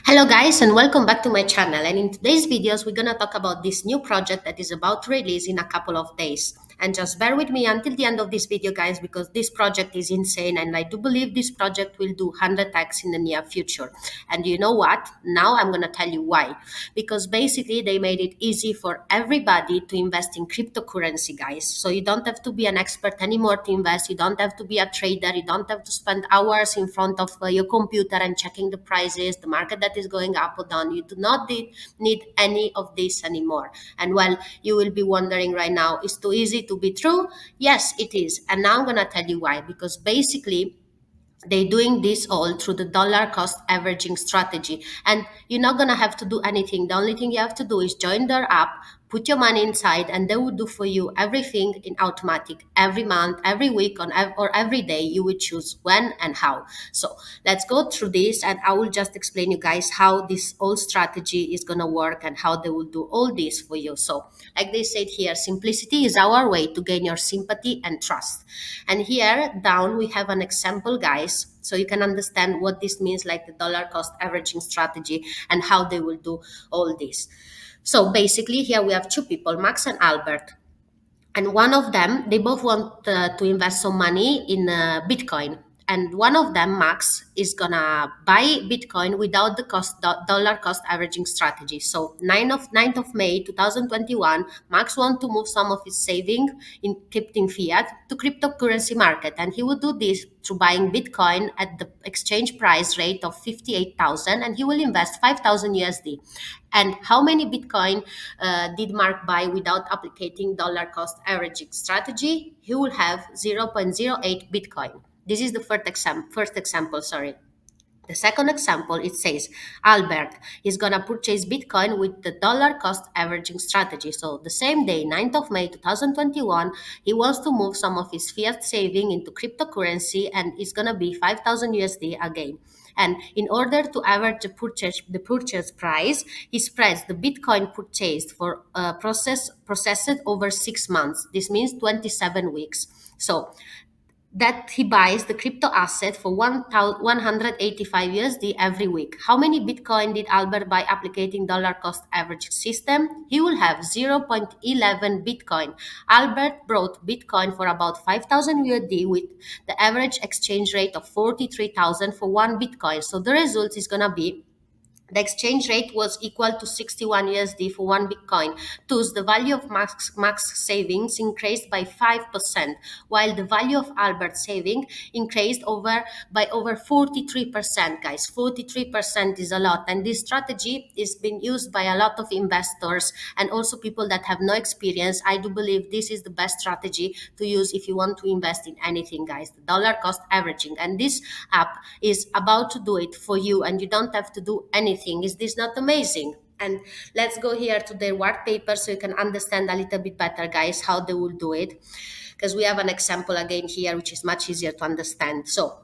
Hello guys and welcome back to my channel, and in today's videos we're going to talk about this new project that is about to release in a couple of days. And just bear with me until the end of this video guys, because this project is insane and I do believe this project will do 100x in the near future. And you know what, now I'm going to tell you why. Because basically they made it easy for everybody to invest in cryptocurrency guys. So you don't have to be an expert anymore to invest, you don't have to be a trader, you don't have to spend hours in front of your computer and checking the prices, the market that is going up or down. You do not need any of this anymore. And well, you will be wondering right now, is too easy to be true? Yes, it is. And now I'm going to tell you why. Because basically they're doing this all through the dollar cost averaging strategy, and you're not going to have to do anything. The only thing you have to do is join their app, put your money inside, and they will do for you everything in automatic every month, every week, or every day. You will choose when and how. So let's go through this and I will just explain you guys how this whole strategy is going to work and how they will do all this for you. So like they said here, simplicity is our way to gain your sympathy and trust. And here down we have an example guys, so you can understand what this means, like the dollar cost averaging strategy and how they will do all this. So basically here we have two people, Max and Albert, and one of them, they both want to invest some money in Bitcoin. And one of them, Max, is gonna buy Bitcoin without the dollar cost averaging strategy. So 9th of May 2021, Max want to move some of his saving in kept in fiat to cryptocurrency market, and he will do this through buying Bitcoin at the exchange price rate of 58,000, and he will invest 5,000 USD. And how many Bitcoin did Mark buy without applicating dollar cost averaging strategy? He will have 0.08 Bitcoin. This is the first example, sorry. The second example, it says Albert is going to purchase Bitcoin with the dollar cost averaging strategy. So the same day, 9th of May 2021, he wants to move some of his fiat saving into cryptocurrency, and it's going to be 5,000 USD again. And in order to average the purchase price, he spreads the Bitcoin purchased for processed over 6 months. This means 27 weeks. So that he buys the crypto asset for 185 USD every week. How many Bitcoin did Albert buy applicating dollar cost average system? He will have 0.11 Bitcoin. Albert bought Bitcoin for about 5,000 USD with the average exchange rate of 43,000 for one Bitcoin. So the result is going to be the exchange rate was equal to 61 USD for one Bitcoin. Thus, the value of Max savings increased by 5%, while the value of Albert's saving increased by over 43%. Guys, 43% is a lot, and this strategy is being used by a lot of investors and also people that have no experience. I do believe this is the best strategy to use if you want to invest in anything, guys. The dollar cost averaging, and this app is about to do it for you, and you don't have to do anything. Is this not amazing? And let's go here to their white paper so you can understand a little bit better, guys, how they will do it, because we have an example again here which is much easier to understand. So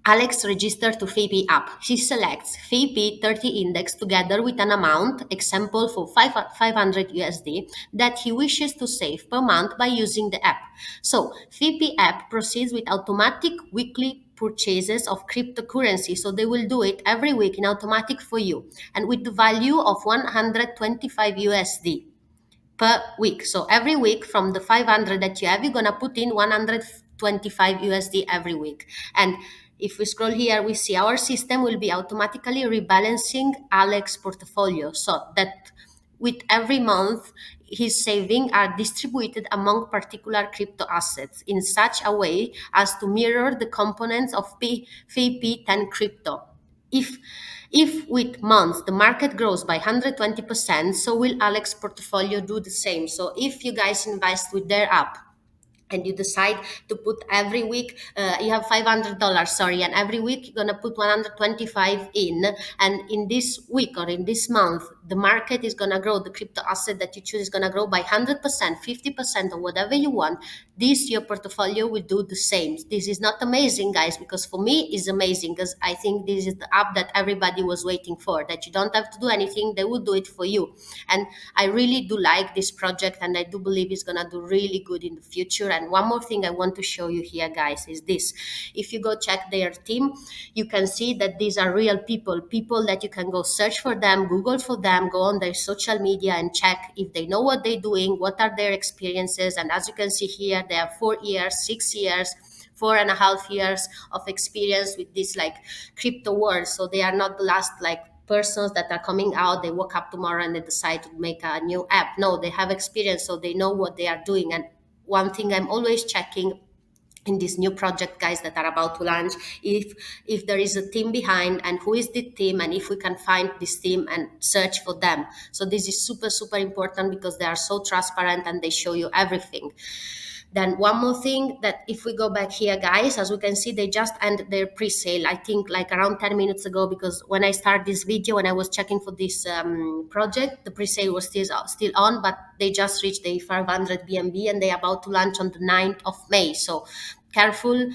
Alex registered to FiPi app. He selects FiPi 30 index together with an amount, example for 500 USD, that he wishes to save per month by using the app. So FiPi app proceeds with automatic weekly purchases of cryptocurrency. So they will do it every week in automatic for you, and with the value of 125 USD per week. So every week from the 500 that you have, you're gonna put in 125 USD every week. And if we scroll here, we see our system will be automatically rebalancing Alex's portfolio, so that with every month his savings are distributed among particular crypto assets in such a way as to mirror the components of FiPi 10 crypto. If if with months the market grows by 120%, so will Alex portfolio do the same. So if you guys invest with their app and you decide to put every week, you have $500, sorry, and every week you're gonna put 125 in, and in this week or in this month the market is gonna grow, the crypto asset that you choose is gonna grow by 100%, 50%, or whatever you want. this your portfolio will do the same. This is not amazing, guys, because for me it's amazing, because I think this is the app that everybody was waiting for, that you don't have to do anything, they will do it for you. And I really do like this project, and I do believe it's gonna do really good in the future. And one more thing I want to show you here, guys, is this. If you go check their team, you can see that these are real people that you can go search for them, Google for them, go on their social media and check if they know what they're doing, what are their experiences. And as you can see here, they have 4 years, 6 years, 4.5 years of experience with this like crypto world. So they are not the last like persons that are coming out, they woke up tomorrow and they decide to make a new app. No, they have experience, so they know what they are doing. And one thing I'm always checking in this new project, guys, that are about to launch, if there is a team behind, and who is the team, and if we can find this team and search for them. So this is super super important, because they are so transparent and they show you everything. Then one more thing, that if we go back here, guys, as we can see, they just ended their pre-sale, I think like around 10 minutes ago, because when I started this video, when I was checking for this project, the pre-sale was still on, but they just reached the 500 BNB, and they're about to launch on the 9th of May. So careful,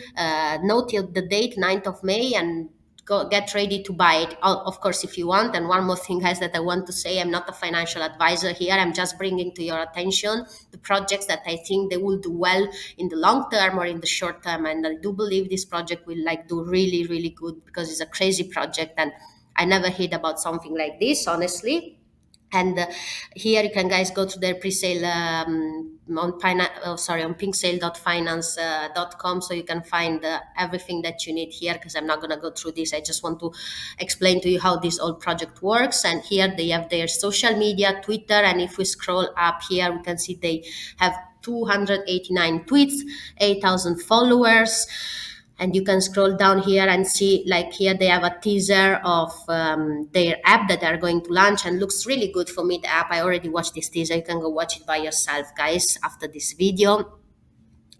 note the date, 9th of May, and go get ready to buy it, of course, if you want. And one more thing, guys, that I want to say, I'm not a financial advisor here, I'm just bringing to your attention the projects that I think they will do well in the long term or in the short term. And I do believe this project will like do really really good, because it's a crazy project, and I never heard about something like this, honestly. And here you can, guys, go to their pre-sale on pinksale.finance.com, so you can find everything that you need here, because I'm not going to go through this. I just want to explain to you how this whole project works. And here they have their social media, Twitter, and if we scroll up here, we can see they have 289 tweets, 8,000 followers. And you can scroll down here and see, like, here they have a teaser of their app that they're going to launch, and looks really good for me, the app. I already watched this teaser. You can go watch it by yourself, guys, after this video.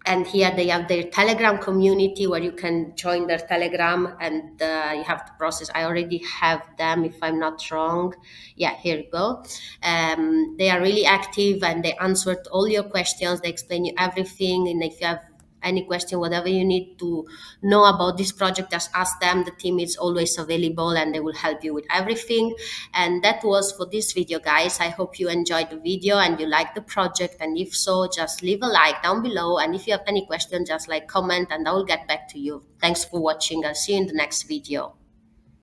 And here they have their Telegram community, where you can join their Telegram, and you have to process. I already have them, if I'm not wrong. Yeah, here you go. They are really active, and they answered all your questions, they explain you everything. And if you have any question, whatever you need to know about this project, just ask them. The team is always available, and they will help you with everything. And that was for this video, guys. I hope you enjoyed the video and you like the project, and if so, just leave a like down below. And if you have any question, just like comment, and I will get back to you. Thanks for watching. I'll see you in the next video.